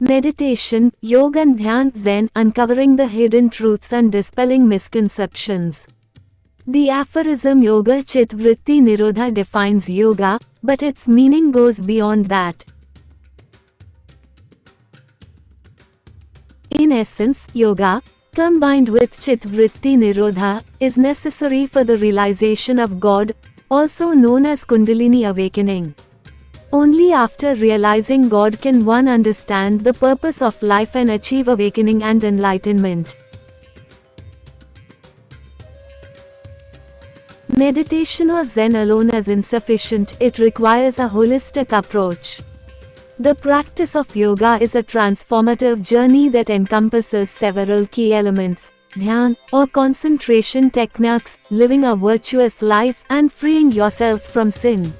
Meditation, Yoga and Dhyan, Zen, uncovering the hidden truths and dispelling misconceptions. The aphorism Yoga Chit Vritti Nirodha defines yoga, but its meaning goes beyond that. In essence, yoga, combined with Chit Vritti Nirodha, is necessary for the realization of God, also known as Kundalini awakening. Only after realizing God can one understand the purpose of life and achieve awakening and enlightenment. Meditation or Zen alone is insufficient, it requires a holistic approach. The practice of yoga is a transformative journey that encompasses several key elements: dhyan, or concentration techniques, living a virtuous life, and freeing yourself from sin.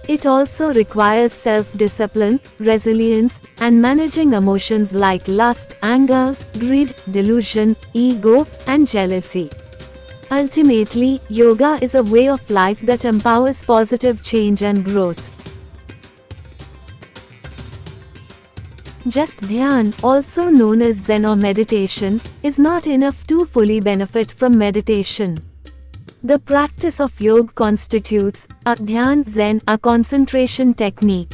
It also requires self-discipline, resilience, and managing emotions like lust, anger, greed, delusion, ego, and jealousy. Ultimately, yoga is a way of life that empowers positive change and growth. Just dhyan, also known as Zen or meditation, is not enough to fully benefit from meditation. The practice of yoga constitutes a dhyan Zen, a concentration technique.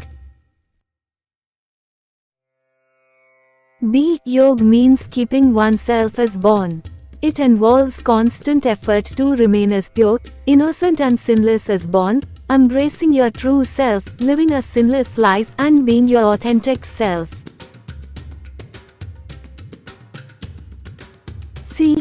Yoga means keeping oneself as born. It involves constant effort to remain as pure, innocent and sinless as born, embracing your true self, living a sinless life and being your authentic self.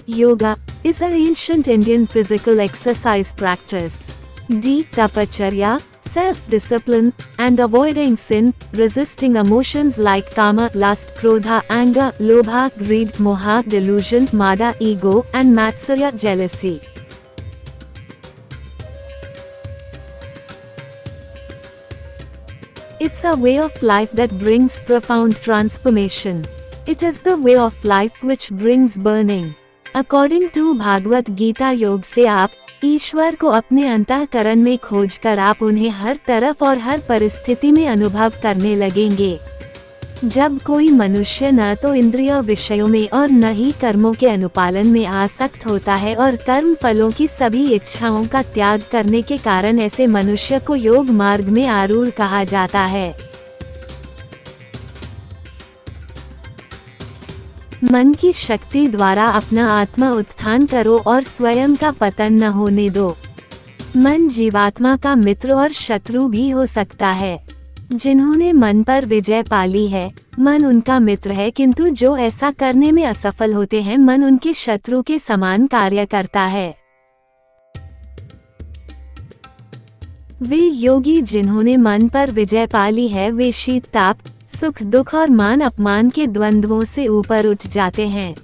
Yoga is an ancient Indian physical exercise practice. Tapacharya, self-discipline, and avoiding sin, resisting emotions like kama, lust, krodha, anger, lobha, greed, moha, delusion, mada, ego, and matsarya, jealousy. It's a way of life that brings profound transformation. It is the way of life which brings burning. According to Bhagavat Gita, योग से आप ईश्वर को अपने अंतःकरण में खोजकर आप उन्हें हर तरफ और हर परिस्थिति में अनुभव करने लगेंगे। जब कोई मनुष्य न तो इंद्रिय विषयों में और न ही कर्मों के अनुपालन में आसक्त होता है और कर्म फलों की सभी इच्छाओं का त्याग करने के कारण ऐसे मनुष्य को योग मार्ग में आरूढ़ कहा जाता है। मन की शक्ति द्वारा अपना आत्मा उत्थान करो और स्वयं का पतन न होने दो। मन जीवात्मा का मित्र और शत्रु भी हो सकता है। जिन्होंने मन पर विजय पाली है, मन उनका मित्र है, किंतु जो ऐसा करने में असफल होते हैं, मन उनके शत्रु के समान कार्य करता है। वे योगी जिन्होंने मन पर विजय पाली है, वे शीत ताप, सुख दुख और मान अपमान के द्वंद्वों से ऊपर उठ जाते हैं।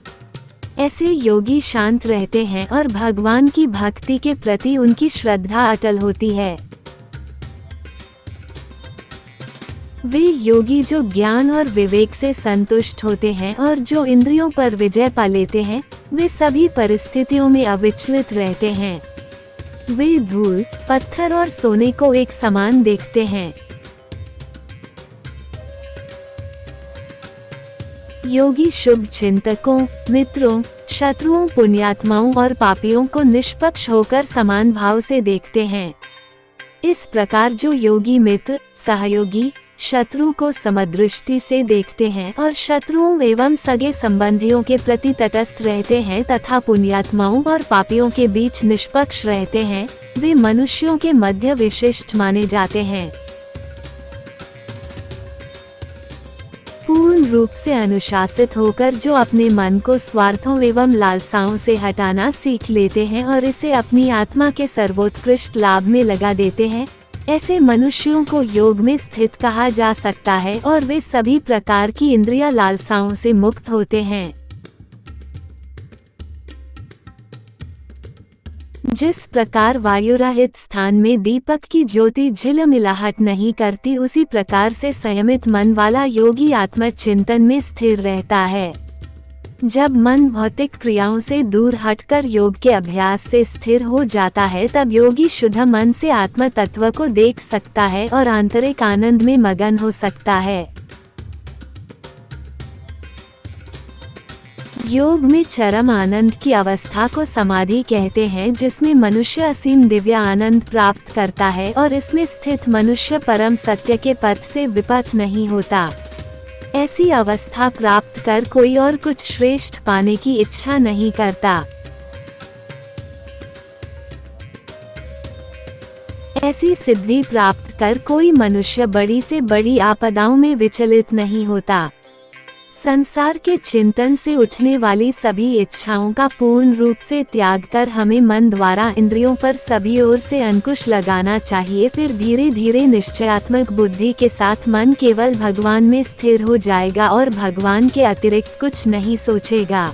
ऐसे योगी शांत रहते हैं और भगवान की भक्ति के प्रति उनकी श्रद्धा अटल होती है। वे योगी जो ज्ञान और विवेक से संतुष्ट होते हैं और जो इंद्रियों पर विजय पा लेते हैं, वे सभी परिस्थितियों में अविचलित रहते हैं। वे धूल, पत्थर और सोने को एक समान देखते हैं। योगी शुभ चिंतकों, मित्रों, शत्रुओं, पुण्यात्माओं और पापियों को निष्पक्ष होकर समान भाव से देखते हैं। इस प्रकार जो योगी मित्र, सहयोगी, शत्रु को समदृष्टि से देखते हैं और शत्रुओं एवं सगे संबंधियों के प्रति तटस्थ रहते हैं तथा पुण्यात्माओं और पापियों के बीच निष्पक्ष रहते हैं, वे मनुष्यों के मध्य विशिष्ट माने जाते हैं। पूर्ण रूप से अनुशासित होकर जो अपने मन को स्वार्थों एवं लालसाओं से हटाना सीख लेते हैं और इसे अपनी आत्मा के सर्वोत्कृष्ट लाभ में लगा देते हैं, ऐसे मनुष्यों को योग में स्थित कहा जा सकता है और वे सभी प्रकार की इंद्रिय लालसाओं से मुक्त होते हैं। जिस प्रकार वायुरहित स्थान में दीपक की ज्योति झिलमिलाहट नहीं करती, उसी प्रकार से संयमित मन वाला योगी आत्मचिंतन में स्थिर रहता है। जब मन भौतिक क्रियाओं से दूर हटकर योग के अभ्यास से स्थिर हो जाता है, तब योगी शुद्ध मन से आत्म तत्व को देख सकता है और आंतरिक आनंद में मगन हो सकता है। योग में चरम आनंद की अवस्था को समाधि कहते हैं, जिसमें मनुष्य असीम दिव्य आनंद प्राप्त करता है और इसमें स्थित मनुष्य परम सत्य के पथ से विपथ नहीं होता। ऐसी अवस्था प्राप्त कर कोई और कुछ श्रेष्ठ पाने की इच्छा नहीं करता। ऐसी सिद्धि प्राप्त कर कोई मनुष्य बड़ी से बड़ी आपदाओं में विचलित नहीं होता। संसार के चिंतन से उठने वाली सभी इच्छाओं का पूर्ण रूप से त्याग कर हमें मन द्वारा इंद्रियों पर सभी ओर से अंकुश लगाना चाहिए। फिर धीरे धीरे निश्चयात्मक बुद्धि के साथ मन केवल भगवान में स्थिर हो जाएगा और भगवान के अतिरिक्त कुछ नहीं सोचेगा।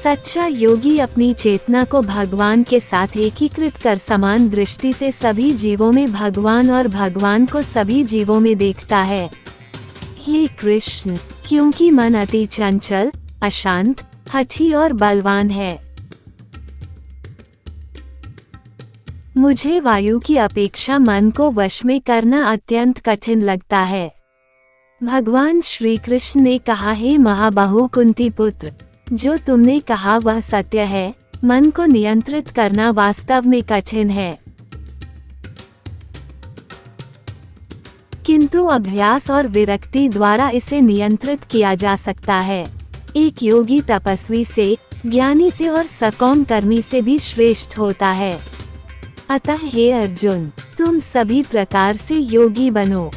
सच्चा योगी अपनी चेतना को भगवान के साथ एकीकृत कर समान दृष्टि से सभी जीवों में भगवान और भगवान को सभी जीवों में देखता है। हे कृष्ण, क्योंकि मन अति चंचल, अशांत, हठी और बलवान है, मुझे वायु की अपेक्षा मन को वश में करना अत्यंत कठिन लगता है। भगवान श्री कृष्ण ने कहा, हे महाबाहु कुंती पुत्र, जो तुमने कहा वह सत्य है। मन को नियंत्रित करना वास्तव में कठिन है, किंतु अभ्यास और विरक्ति द्वारा इसे नियंत्रित किया जा सकता है। एक योगी तपस्वी से, ज्ञानी से और सकौम कर्मी से भी श्रेष्ठ होता है। अतः हे अर्जुन, तुम सभी प्रकार से योगी बनो।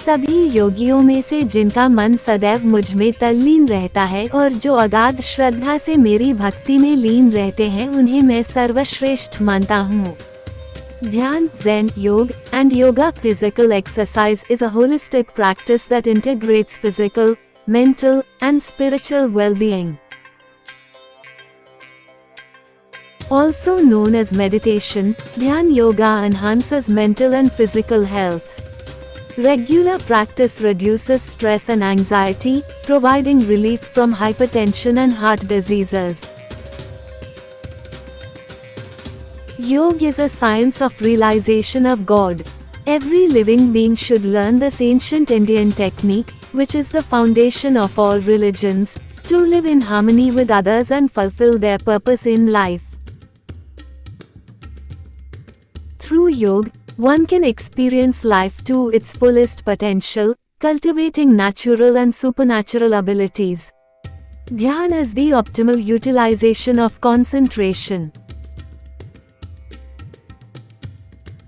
सभी योगियों में से जिनका मन सदैव मुझ में तल्लीन रहता है और जो अगाध श्रद्धा से मेरी भक्ति में लीन रहते हैं, उन्हें मैं सर्वश्रेष्ठ मानता हूँ। ध्यान, Zen, योग and yoga physical exercise is a holistic practice that integrates physical, mental and spiritual well-being. Also known as meditation, Dhyan yoga enhances mental and physical health. Regular practice reduces stress and anxiety, providing relief from hypertension and heart diseases. Yoga is a science of realization of God. Every living being should learn this ancient Indian technique, which is the foundation of all religions, to live in harmony with others and fulfill their purpose in life. Through yoga, one can experience life to its fullest potential, cultivating natural and supernatural abilities. Dhyan is the optimal utilization of concentration.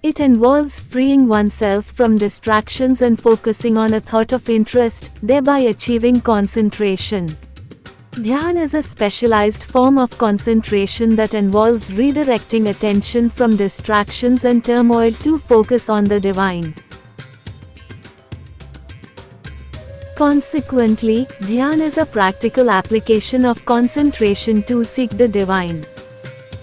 It involves freeing oneself from distractions and focusing on a thought of interest, thereby achieving concentration. Dhyan is a specialized form of concentration that involves redirecting attention from distractions and turmoil to focus on the divine. Consequently, Dhyan is a practical application of concentration to seek the divine.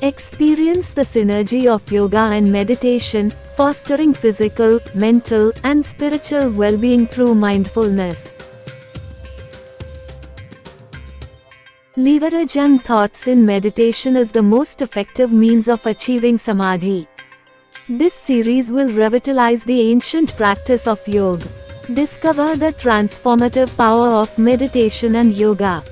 Experience the synergy of yoga and meditation, fostering physical, mental, and spiritual well-being through mindfulness. Leveraging thoughts in meditation is the most effective means of achieving samadhi. This series will revitalize the ancient practice of yoga. Discover the transformative power of meditation and yoga.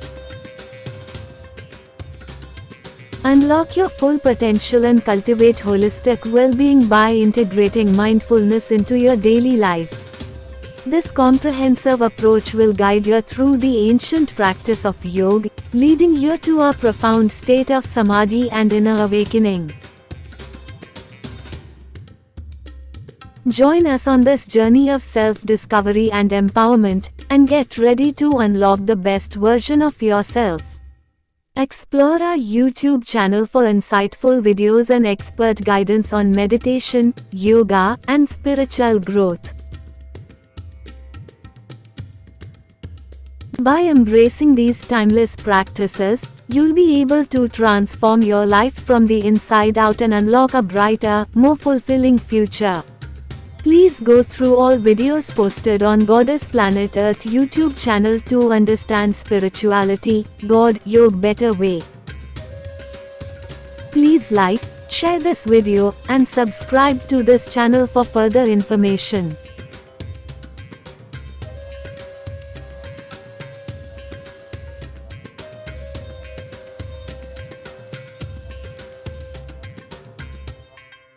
Unlock your full potential and cultivate holistic well-being by integrating mindfulness into your daily life. This comprehensive approach will guide you through the ancient practice of yoga, leading you to a profound state of samadhi and inner awakening. Join us on this journey of self-discovery and empowerment, and get ready to unlock the best version of yourself. Explore our YouTube channel for insightful videos and expert guidance on meditation, yoga, and spiritual growth. By embracing these timeless practices, you'll be able to transform your life from the inside out and unlock a brighter, more fulfilling future. Please go through all videos posted on Goddess Planet Earth YouTube channel to understand spirituality, God, yoga better way. Please like, share this video, and subscribe to this channel for further information.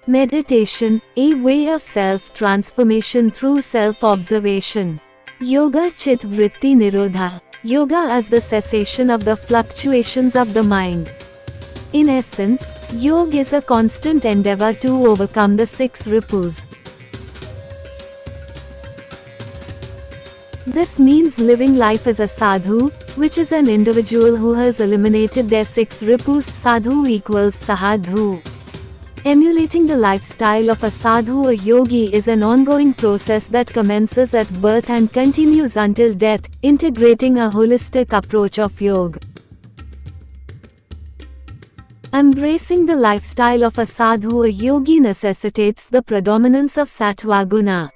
Meditation, a way of self-transformation through self-observation. Yoga Chit Vritti Nirodha. Yoga as the cessation of the fluctuations of the mind. In essence, yoga is a constant endeavor to overcome the 6 ripus. This means living life as a sadhu, which is an individual who has eliminated their 6 ripus. Sadhu equals sahadhu. Emulating the lifestyle of a sadhu or yogi is an ongoing process that commences at birth and continues until death, integrating a holistic approach of yoga. Embracing the lifestyle of a sadhu or yogi necessitates the predominance of sattva guna.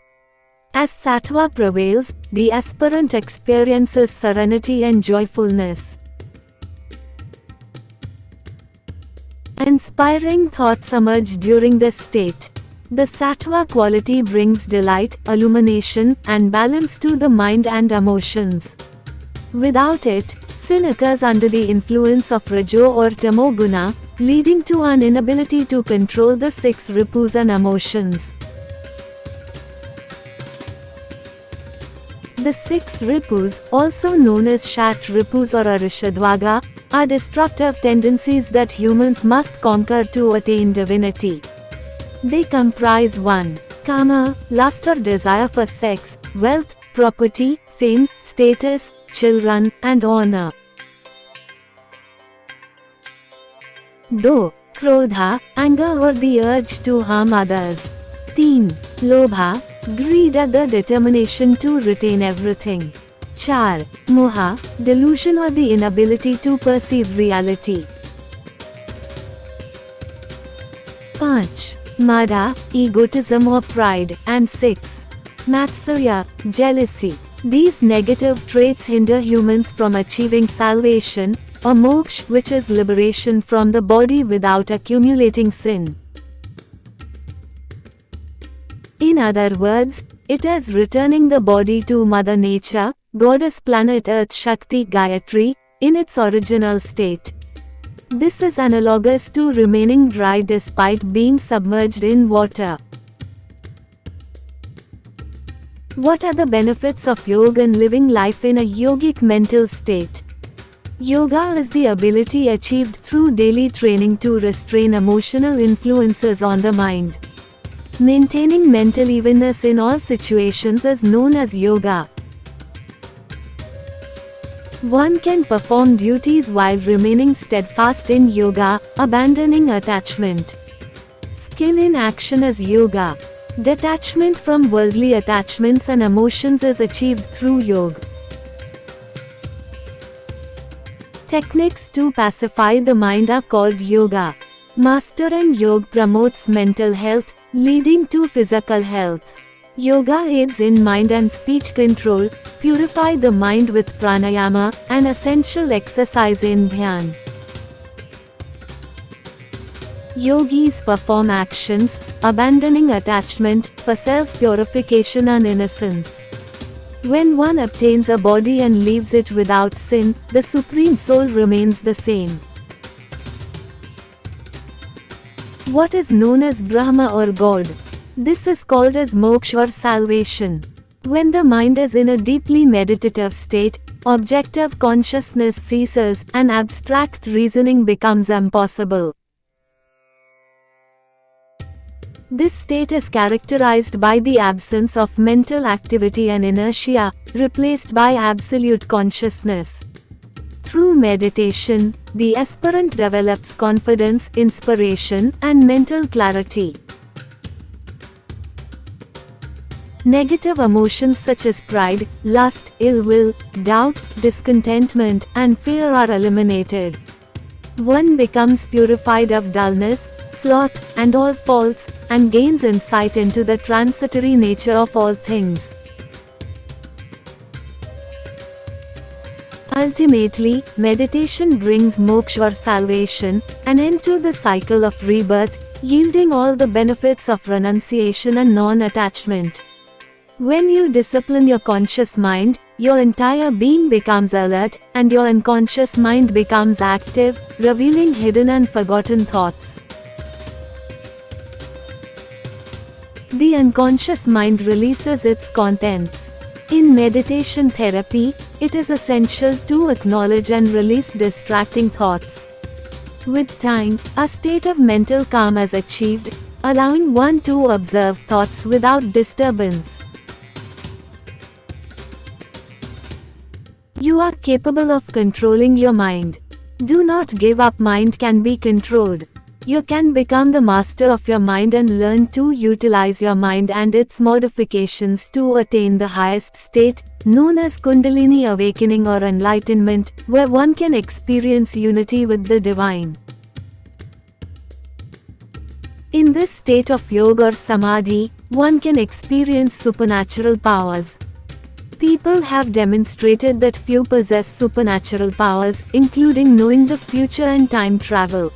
As sattva prevails, the aspirant experiences serenity and joyfulness. Inspiring thoughts emerge during this state. The sattva quality brings delight, illumination, and balance to the mind and emotions. Without it, sin occurs under the influence of rajo or tamo guna, leading to an inability to control the 6 ripus and emotions. The 6 ripus, also known as Shat ripus or Arishadvaga, are destructive tendencies that humans must conquer to attain divinity. They comprise 1. Kama, lust or desire for sex, wealth, property, fame, status, children, and honor. 2. Krodha, anger or the urge to harm others. 3. Lobha, greed or the determination to retain everything. 4. Moha, delusion or the inability to perceive reality. 5. Mada, egotism or pride, and 6. Matsarya, jealousy. These negative traits hinder humans from achieving salvation, or moksha, which is liberation from the body without accumulating sin. In other words, it is returning the body to Mother Nature, Goddess Planet Earth Shakti Gayatri, in its original state. This is analogous to remaining dry despite being submerged in water. What are the benefits of yoga and living life in a yogic mental state? Yoga is the ability achieved through daily training to restrain emotional influences on the mind. Maintaining mental evenness in all situations is known as yoga. One can perform duties while remaining steadfast in yoga, abandoning attachment. Skill in action is yoga. Detachment from worldly attachments and emotions is achieved through yoga. Techniques to pacify the mind are called yoga. Mastering yoga promotes mental health, leading to physical health. Yoga aids in mind and speech control, purify the mind with pranayama, an essential exercise in dhyan. Yogis perform actions, abandoning attachment, for self-purification and innocence. When one obtains a body and leaves it without sin, the Supreme Soul remains the same. What is known as Brahma or God? This is called as moksha or salvation. When the mind is in a deeply meditative state, objective consciousness ceases, and abstract reasoning becomes impossible. This state is characterized by the absence of mental activity and inertia, replaced by absolute consciousness. Through meditation, the aspirant develops confidence, inspiration, and mental clarity. Negative emotions such as pride, lust, ill will, doubt, discontentment, and fear are eliminated. One becomes purified of dullness, sloth, and all faults, and gains insight into the transitory nature of all things. Ultimately, meditation brings moksha or salvation, an end to the cycle of rebirth, yielding all the benefits of renunciation and non-attachment. When you discipline your conscious mind, your entire being becomes alert, and your unconscious mind becomes active, revealing hidden and forgotten thoughts. The unconscious mind releases its contents. In meditation therapy, it is essential to acknowledge and release distracting thoughts. With time, a state of mental calm is achieved, allowing one to observe thoughts without disturbance. You are capable of controlling your mind. Do not give up. Mind can be controlled. You can become the master of your mind and learn to utilize your mind and its modifications to attain the highest state, known as Kundalini awakening or enlightenment, where one can experience unity with the divine. In this state of yoga or samadhi, one can experience supernatural powers. People have demonstrated that few possess supernatural powers, including knowing the future and time travel.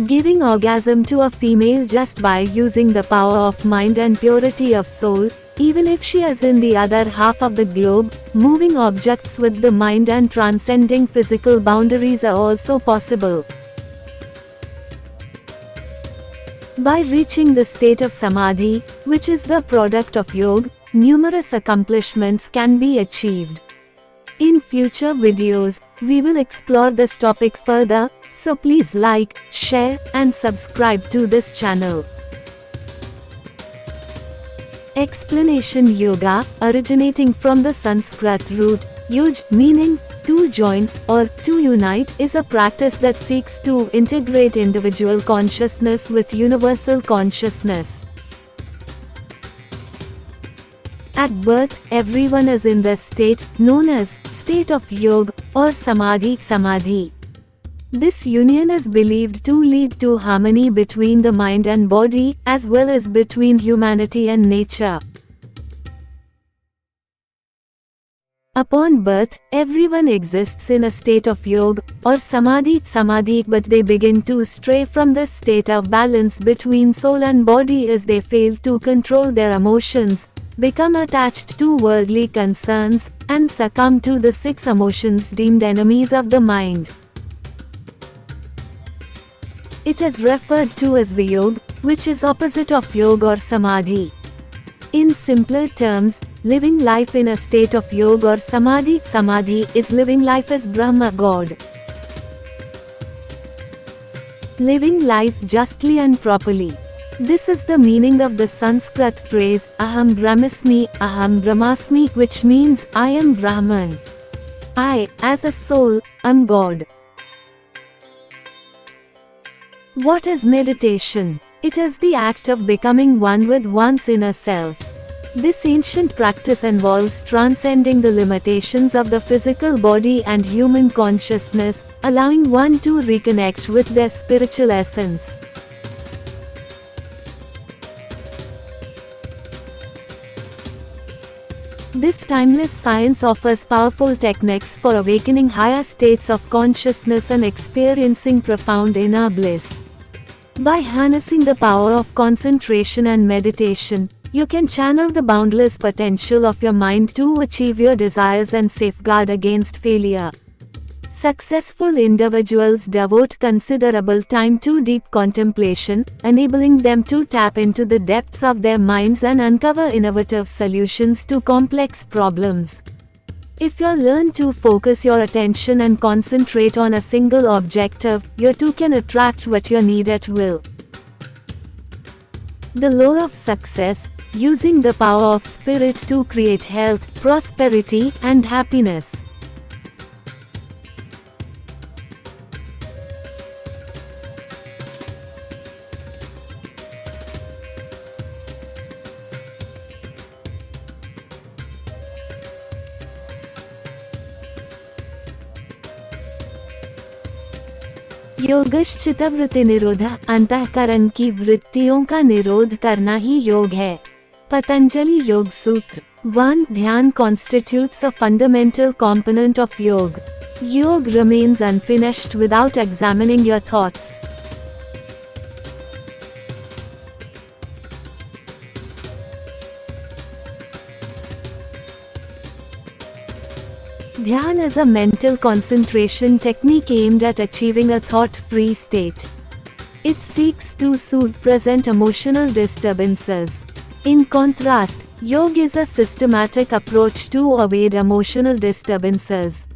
Giving orgasm to a female just by using the power of mind and purity of soul, even if she is in the other half of the globe, moving objects with the mind and transcending physical boundaries are also possible. By reaching the state of samadhi, which is the product of yoga, numerous accomplishments can be achieved. In future videos, we will explore this topic further, so please like, share, and subscribe to this channel. Explanation: Yoga, originating from the Sanskrit root yuj, meaning to join or to unite, is a practice that seeks to integrate individual consciousness with universal consciousness. At birth, everyone is in this state, known as state of yoga or samadhi. This union is believed to lead to harmony between the mind and body, as well as between humanity and nature. Upon birth, everyone exists in a state of yoga or samadhi, but they begin to stray from this state of balance between soul and body as they fail to control their emotions, become attached to worldly concerns, and succumb to the 6 emotions deemed enemies of the mind. It is referred to as Viyog, which is opposite of yoga or samadhi. In simpler terms, living life in a state of yoga or samadhi is living life as Brahma God. Living life justly and properly. This is the meaning of the Sanskrit phrase, Aham Brahmasmi, which means, I am Brahman. I, as a soul, am God. What is meditation? It is the act of becoming one with one's inner self. This ancient practice involves transcending the limitations of the physical body and human consciousness, allowing one to reconnect with their spiritual essence. This timeless science offers powerful techniques for awakening higher states of consciousness and experiencing profound inner bliss. By harnessing the power of concentration and meditation, you can channel the boundless potential of your mind to achieve your desires and safeguard against failure. Successful individuals devote considerable time to deep contemplation, enabling them to tap into the depths of their minds and uncover innovative solutions to complex problems. If you learn to focus your attention and concentrate on a single objective, you too can attract what you need at will. The law of success: using the power of spirit to create health, prosperity, and happiness. योगश्चित्तवृत्ति निरोध, अंतःकरण की वृत्तियों का निरोध करना ही योग है। पतंजलि योग सूत्र 1. ध्यान constitutes a fundamental component of yoga. Yoga remains unfinished without examining your thoughts. Dhyan is a mental concentration technique aimed at achieving a thought-free state. It seeks to soothe present emotional disturbances. In contrast, yoga is a systematic approach to avoid emotional disturbances.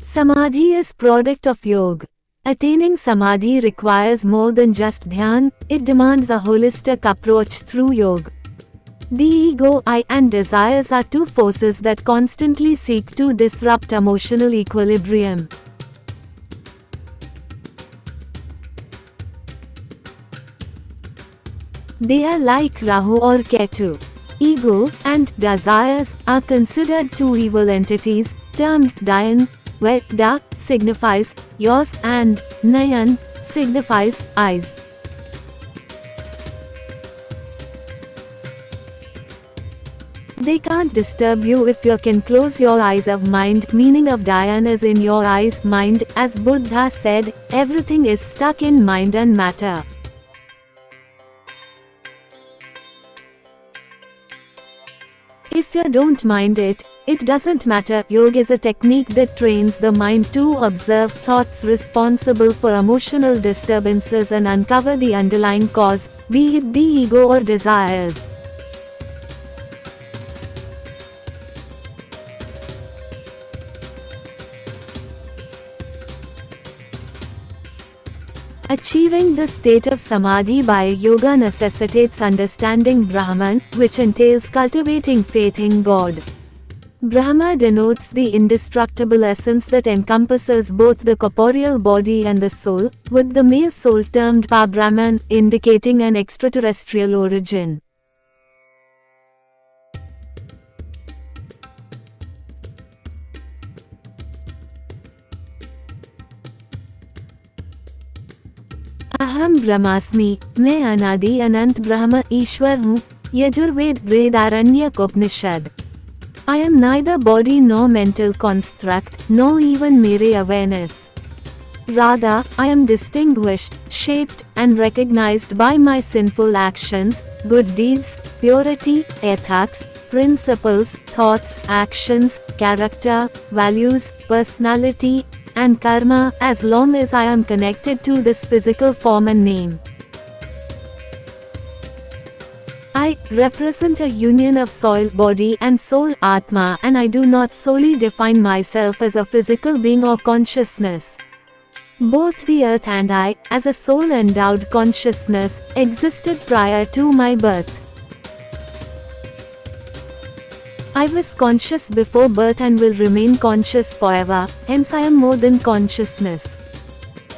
Samadhi is product of yoga. Attaining samadhi requires more than just dhyan, it demands a holistic approach through yoga. The ego, I, and desires are two forces that constantly seek to disrupt emotional equilibrium. They are like Rahu or Ketu. Ego and desires are considered two evil entities, termed Dhyan, where Da signifies yours and Nayan signifies eyes. They can't disturb you if you can close your eyes of mind. Meaning of Dhyan is in your eyes mind. As Buddha said, everything is stuck in mind and matter. If you don't mind it, it doesn't matter. Yoga is a technique that trains the mind to observe thoughts responsible for emotional disturbances and uncover the underlying cause, be it the ego or desires. Achieving the state of samadhi by yoga necessitates understanding Brahman, which entails cultivating faith in God. Brahma denotes the indestructible essence that encompasses both the corporeal body and the soul, with the male soul termed Pa-Brahman, indicating an extraterrestrial origin. अहम ब्रह्मास्मि, मैं अनादि अनंत ब्रह्म ईश्वर हूँ. Yajurveda वेदारण्यकोपनिषद. I am neither body nor mental construct, nor even mere awareness. Rather, I am distinguished, shaped, and recognized by my sinful actions, good deeds, purity, ethics, principles, thoughts, actions, character, values, personality, and karma, as long as I am connected to this physical form and name. I represent a union of soul, body, and soul, Atma, and I do not solely define myself as a physical being or consciousness. Both the earth and I, as a soul-endowed consciousness, existed prior to my birth. I was conscious before birth and will remain conscious forever, hence I am more than consciousness.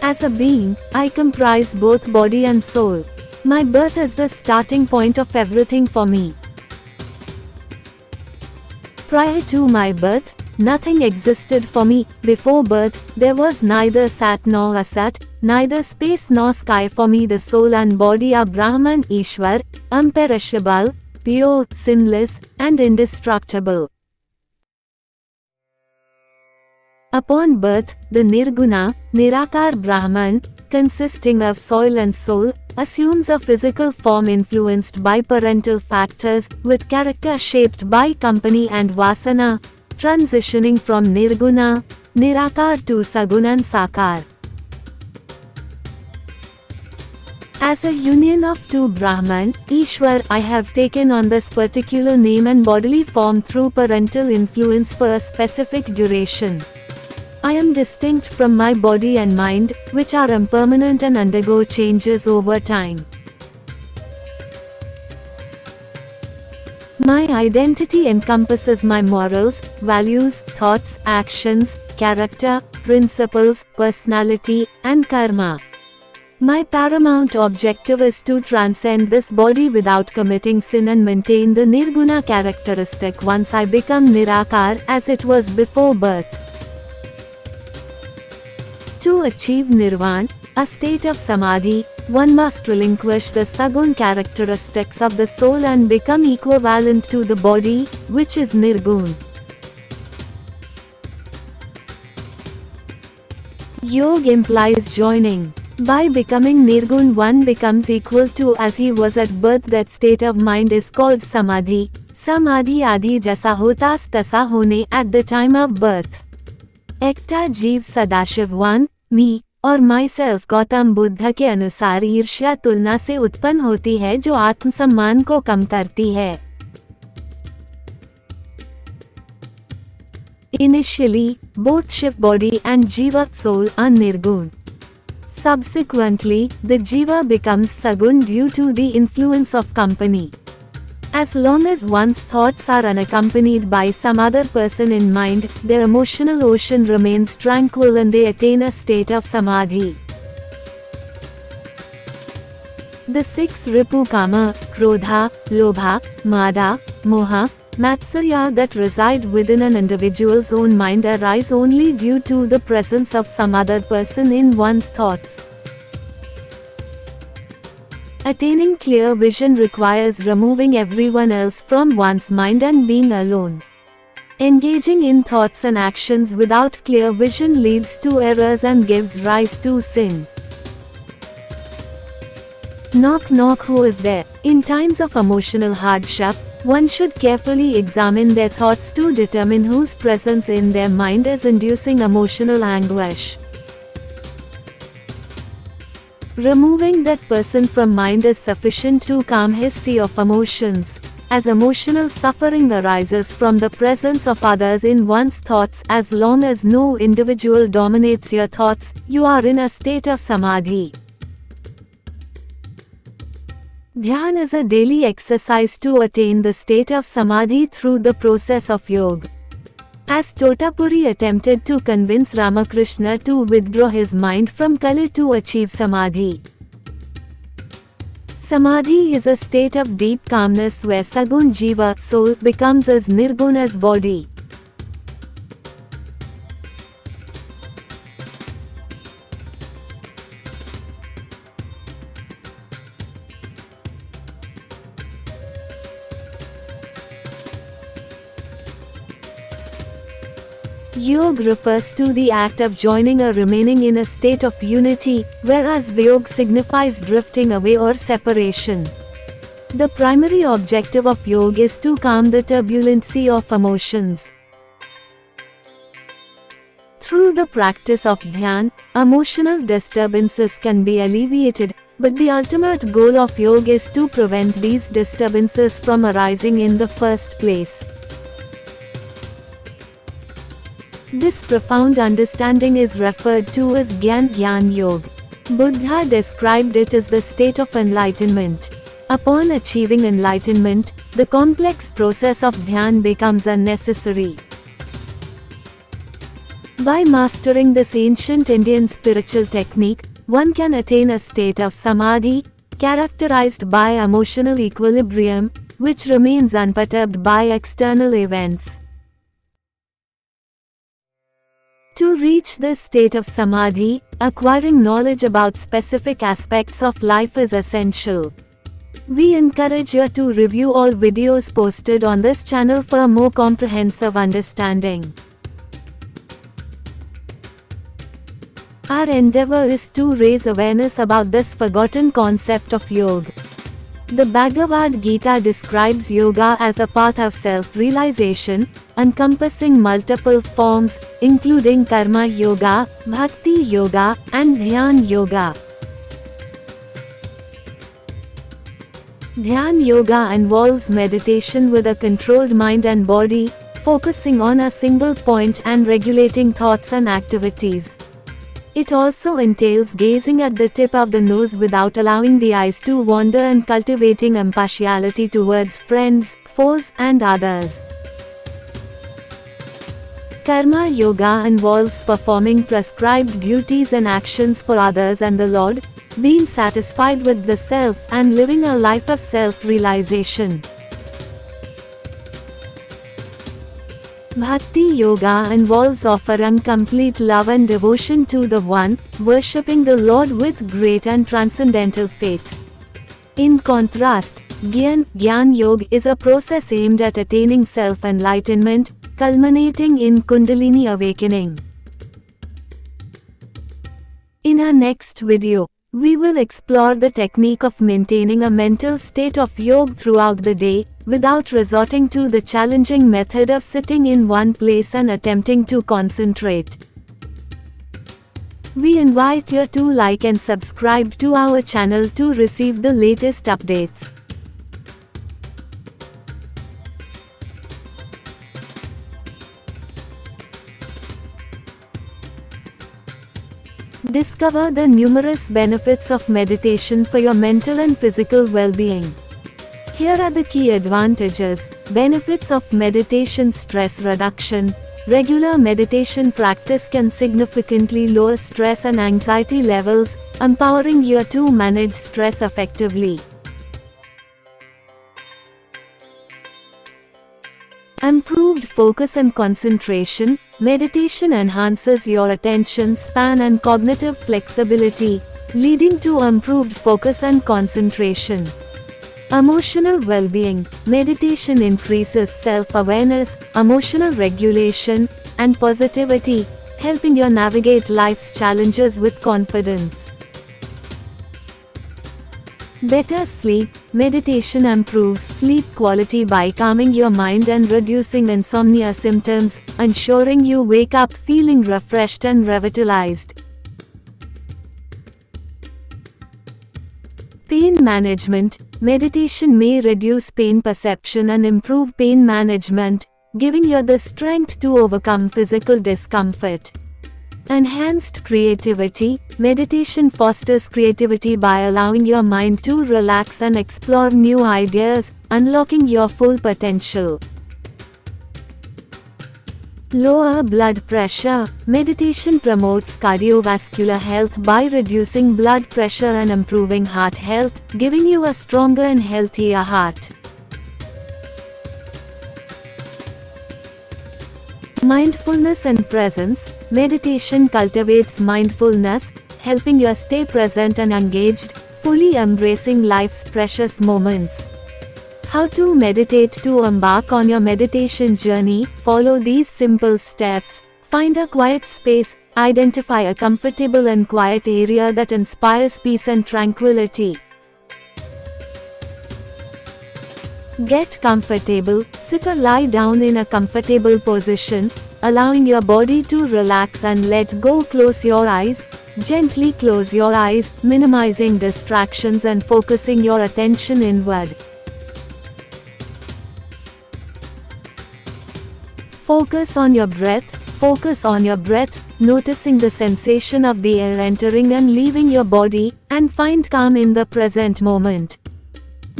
As a being, I comprise both body and soul. My birth is the starting point of everything for me. Prior to my birth, nothing existed for me. Before birth, there was neither Sat nor Asat, neither space nor sky for me. The soul and body are Brahman Ishwar, imperishable, pure, sinless, and indestructible. Upon birth, the Nirguna, Nirakar Brahman, consisting of soul and soul, assumes a physical form influenced by parental factors, with character shaped by company and vasana, transitioning from Nirguna, Nirakar to Sagunan Sakar. As a union of two Brahman, Ishwar, I have taken on this particular name and bodily form through parental influence for a specific duration. I am distinct from my body and mind, which are impermanent and undergo changes over time. My identity encompasses my morals, values, thoughts, actions, character, principles, personality, and karma. My paramount objective is to transcend this body without committing sin and maintain the nirguna characteristic once I become nirakar as it was before birth. To achieve nirvana, a state of samadhi, one must relinquish the sagun characteristics of the soul and become equivalent to the body, which is nirgun. Yoga implies joining. By becoming nirgun, one becomes equal to as he was at birth. That state of mind is called samadhi. Samadhi adi jaisa hotas tasa hone at the time of birth. Ekta Jeev Sadashiv 1, me और my self Gautam Buddha के अनुसार ईर्ष्या तुलना से उत्पन्न होती है जो आत्मसम्मान को कम करती है. Initially, both Shiv body and Jiva soul are nirgun. Subsequently, the Jiva becomes sagun due to the influence of company. As long as one's thoughts are unaccompanied by some other person in mind, their emotional ocean remains tranquil and they attain a state of samadhi. The six ripu kama, krodha, lobha, mada, moha, matsarya that reside within an individual's own mind arise only due to the presence of some other person in one's thoughts. Attaining clear vision requires removing everyone else from one's mind and being alone. Engaging in thoughts and actions without clear vision leads to errors and gives rise to sin. Knock knock, who is there? In times of emotional hardship, one should carefully examine their thoughts to determine whose presence in their mind is inducing emotional anguish. Removing that person from mind is sufficient to calm his sea of emotions. As emotional suffering arises from the presence of others in one's thoughts, as long as no individual dominates your thoughts, you are in a state of samadhi. Dhyan is a daily exercise to attain the state of samadhi through the process of yoga. As Totapuri attempted to convince Ramakrishna to withdraw his mind from Kali to achieve samadhi. Samadhi is a state of deep calmness where sagun jiva, soul, becomes as nirgun as body. Yoga refers to the act of joining or remaining in a state of unity, whereas Vyog signifies drifting away or separation. The primary objective of yoga is to calm the turbulent sea of emotions. Through the practice of dhyan, emotional disturbances can be alleviated, but the ultimate goal of yoga is to prevent these disturbances from arising in the first place. This profound understanding is referred to as Gyan Yoga. Buddha described it as the state of enlightenment. Upon achieving enlightenment, the complex process of dhyan becomes unnecessary. By mastering this ancient Indian spiritual technique, one can attain a state of samadhi, characterized by emotional equilibrium, which remains unperturbed by external events. To reach this state of samadhi, acquiring knowledge about specific aspects of life is essential. We encourage you to review all videos posted on this channel for a more comprehensive understanding. Our endeavor is to raise awareness about this forgotten concept of yoga. The Bhagavad Gita describes yoga as a path of self-realization, encompassing multiple forms, including karma yoga, bhakti yoga, and dhyan yoga. Dhyan yoga involves meditation with a controlled mind and body, focusing on a single point and regulating thoughts and activities. It also entails gazing at the tip of the nose without allowing the eyes to wander and cultivating impartiality towards friends, foes, and others. Karma yoga involves performing prescribed duties and actions for others and the Lord, being satisfied with the self, and living a life of self-realization. Bhakti Yoga involves offering complete love and devotion to the One, worshipping the Lord with great and transcendental faith. In contrast, Gyan Yoga is a process aimed at attaining self-enlightenment, culminating in Kundalini awakening. In our next video, we will explore the technique of maintaining a mental state of yoga throughout the day, without resorting to the challenging method of sitting in one place and attempting to concentrate. We invite you to like and subscribe to our channel to receive the latest updates. Discover the numerous benefits of meditation for your mental and physical well-being. Here are the key advantages, benefits of meditation: stress reduction. Regular meditation practice can significantly lower stress and anxiety levels, empowering you to manage stress effectively. Improved focus and concentration. Meditation enhances your attention span and cognitive flexibility, leading to improved focus and concentration. Emotional well-being. Meditation increases self-awareness, emotional regulation, and positivity, helping you navigate life's challenges with confidence. Better sleep. Meditation improves sleep quality by calming your mind and reducing insomnia symptoms, ensuring you wake up feeling refreshed and revitalized. Pain management. Meditation may reduce pain perception and improve pain management, giving you the strength to overcome physical discomfort. Enhanced creativity. Meditation fosters creativity by allowing your mind to relax and explore new ideas, unlocking your full potential. Lower blood pressure. Meditation promotes cardiovascular health by reducing blood pressure and improving heart health, giving you a stronger and healthier heart. Mindfulness and presence. Meditation cultivates mindfulness, helping you stay present and engaged, fully embracing life's precious moments. How to meditate. To embark on your meditation journey, follow these simple steps. Find a quiet space. Identify a comfortable and quiet area that inspires peace and tranquility. Get comfortable. Sit or lie down in a comfortable position, allowing your body to relax and let go. Close your eyes. Gently close your eyes, minimizing distractions and focusing your attention inward. Focus on your breath. Focus on your breath, noticing the sensation of the air entering and leaving your body, and find calm in the present moment.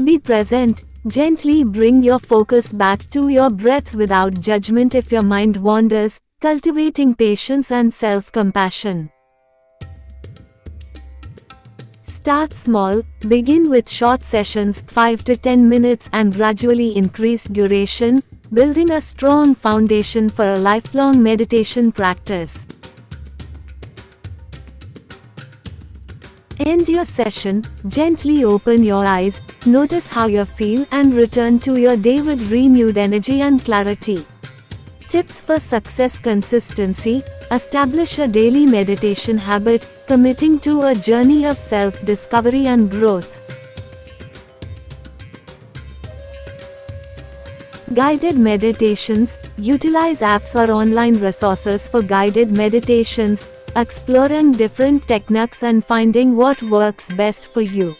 Be present. Gently bring your focus back to your breath without judgment if your mind wanders, cultivating patience and self-compassion. Start small. Begin with short sessions, 5 to 10 minutes, and gradually increase duration, building a strong foundation for a lifelong meditation practice. End your session. Gently open your eyes, notice how you feel, and return to your day with renewed energy and clarity. Tips for success: consistency. Establish a daily meditation habit, committing to a journey of self-discovery and growth. Guided meditations. Utilize apps or online resources for guided meditations, exploring different techniques and finding what works best for you.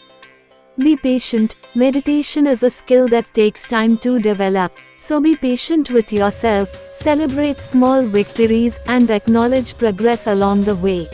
Be patient. Meditation is a skill that takes time to develop, so be patient with yourself, celebrate small victories, and acknowledge progress along the way.